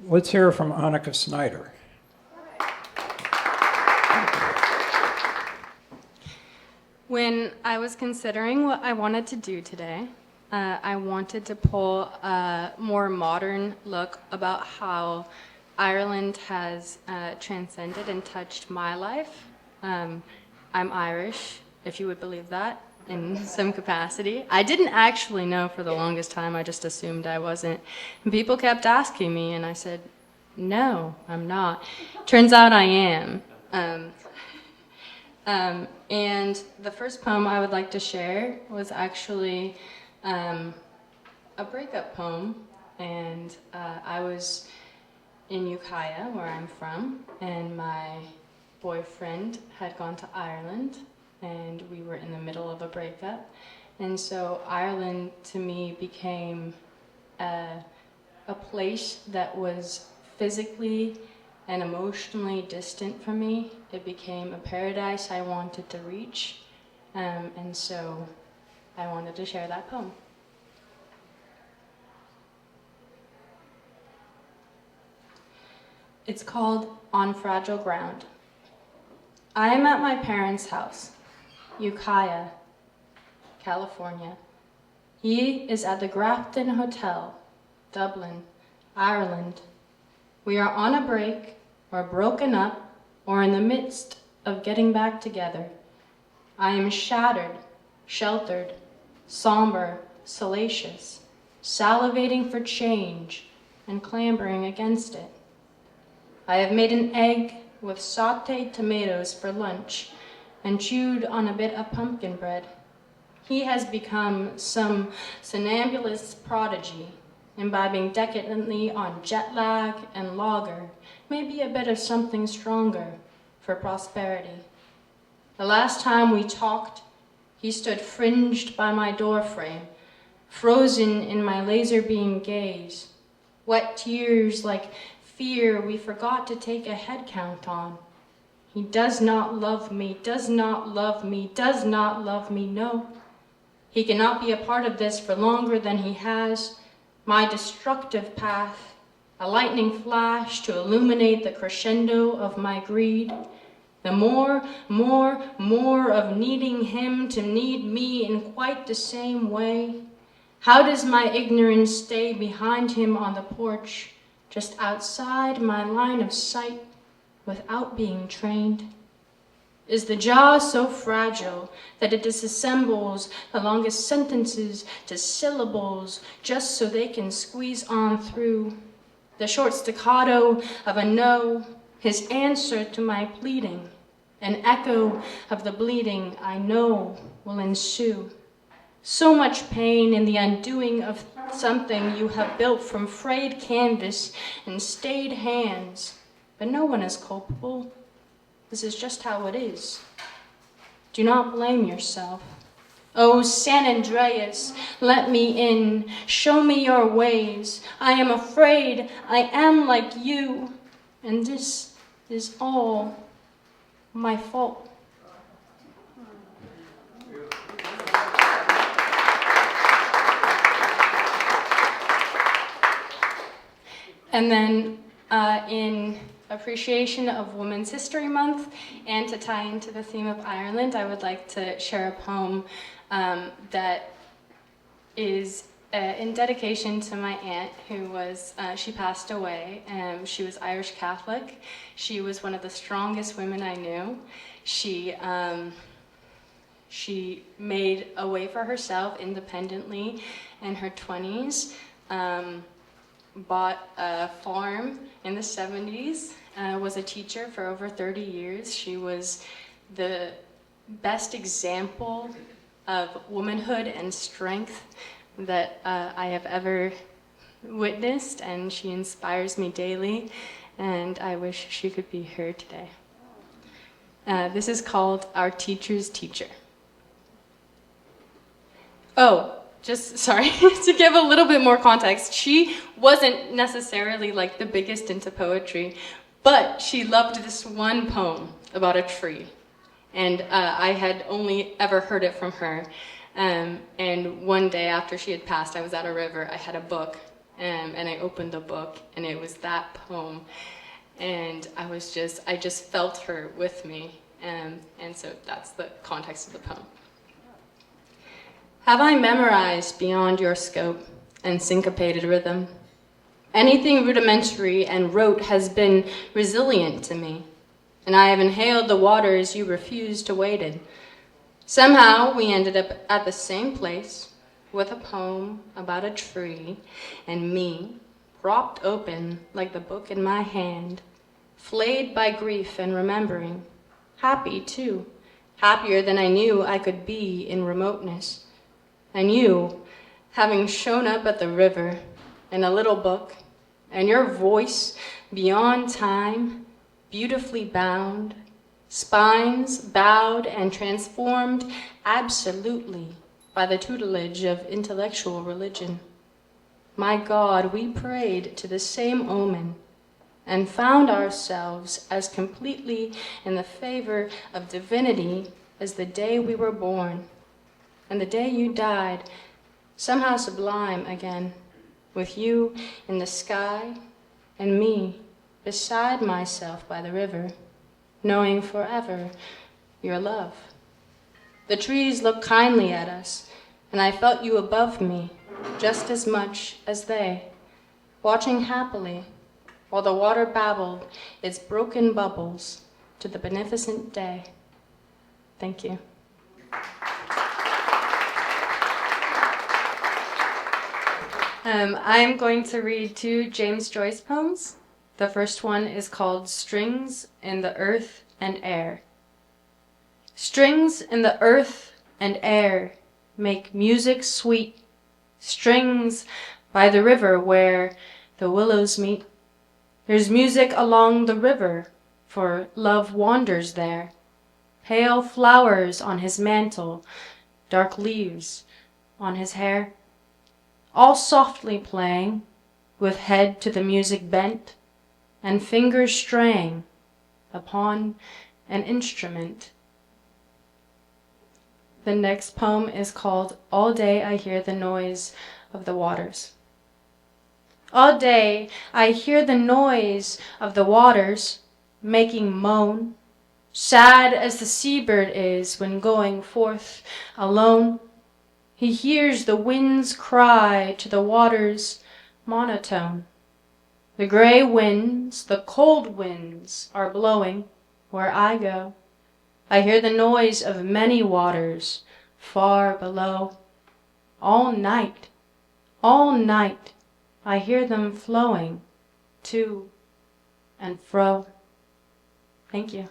Let's hear from Anika Snyder. When I was considering what I wanted to do today, I wanted to pull a more modern look about how Ireland has transcended and touched my life. I'm Irish, if you would believe that, in some capacity. I didn't actually know for the longest time, I just assumed I wasn't. And people kept asking me, and I said, no, I'm not. Turns out I am. And the first poem I would like to share was actually a breakup poem, and I was in Ukiah, where I'm from, and my boyfriend had gone to Ireland, and we were in the middle of a breakup, and so Ireland to me became a place that was physically and emotionally distant from me. It became a paradise I wanted to reach, and so I wanted to share that poem. It's called On Fragile Ground. I am at my parents' house, Ukiah, California. He is at the Grafton Hotel, Dublin, Ireland. We are on a break, or broken up, or in the midst of getting back together. I am shattered, sheltered, somber, salacious, salivating for change and clambering against it. I have made an egg with sautéed tomatoes for lunch and chewed on a bit of pumpkin bread. He has become some somnambulist prodigy, imbibing decadently on jet lag and lager, maybe a bit of something stronger for prosperity. The last time we talked, he stood fringed by my doorframe, frozen in my laser beam gaze, wet tears like fear we forgot to take a head count on. He does not love me, does not love me, does not love me, no. He cannot be a part of this for longer than he has. My destructive path, a lightning flash to illuminate the crescendo of my greed. The more of needing him to need me in quite the same way. How does my ignorance stay behind him on the porch, just outside my line of sight, without being trained? Is the jaw so fragile that it disassembles the longest sentences to syllables just so they can squeeze on through? The short staccato of a no, his answer to my pleading, an echo of the bleeding I know will ensue. So much pain in the undoing of something you have built from frayed canvas and stained hands, but no one is culpable. This is just how it is. Do not blame yourself. Oh, San Andreas, let me in. Show me your ways. I am afraid I am like you, and this is all my fault. And then in appreciation of Women's History Month and to tie into the theme of Ireland, I would like to share a poem that is in dedication to my aunt who was, she passed away. She was Irish Catholic. She was one of the strongest women I knew. She made a way for herself independently in her 20s. Bought a farm in the 70s, was a teacher for over 30 years. She was the best example of womanhood and strength that I have ever witnessed, and she inspires me daily, and I wish she could be here today. This is called Our Teacher's Teacher. Oh, just, sorry, to give a little bit more context, she wasn't necessarily like the biggest into poetry, but she loved this one poem about a tree. And I had only ever heard it from her. And one day after she had passed, I was at a river, I had a book, and I opened the book, and it was that poem, and I just felt her with me, and so that's the context of the poem. Have I memorized beyond your scope and syncopated rhythm? Anything rudimentary and rote has been resilient to me, and I have inhaled the waters you refused to wade in. Somehow we ended up at the same place with a poem about a tree and me, propped open like the book in my hand, flayed by grief and remembering, happy too, happier than I knew I could be in remoteness. And you, having shown up at the river in a little book, and your voice beyond time, beautifully bound, spines bowed and transformed absolutely by the tutelage of intellectual religion. My God, we prayed to the same omen and found ourselves as completely in the favor of divinity as the day we were born, and the day you died, somehow sublime again, with you in the sky and me beside myself by the river, knowing forever your love. The trees looked kindly at us, and I felt you above me just as much as they, watching happily while the water babbled its broken bubbles to the beneficent day. Thank you. I'm going to read 2 James Joyce poems. The first one is called Strings in the Earth and Air. Strings in the earth and air make music sweet. Strings by the river where the willows meet. There's music along the river, for love wanders there. Pale flowers on his mantle, dark leaves on his hair. All softly playing, with head to the music bent, and fingers straying upon an instrument. The next poem is called All Day I Hear the Noise of the Waters. All day I hear the noise of the waters making moan, sad as the seabird is when going forth alone. He hears the winds cry to the waters monotone. The gray winds, the cold winds are blowing where I go. I hear the noise of many waters far below. All night, I hear them flowing to and fro. Thank you.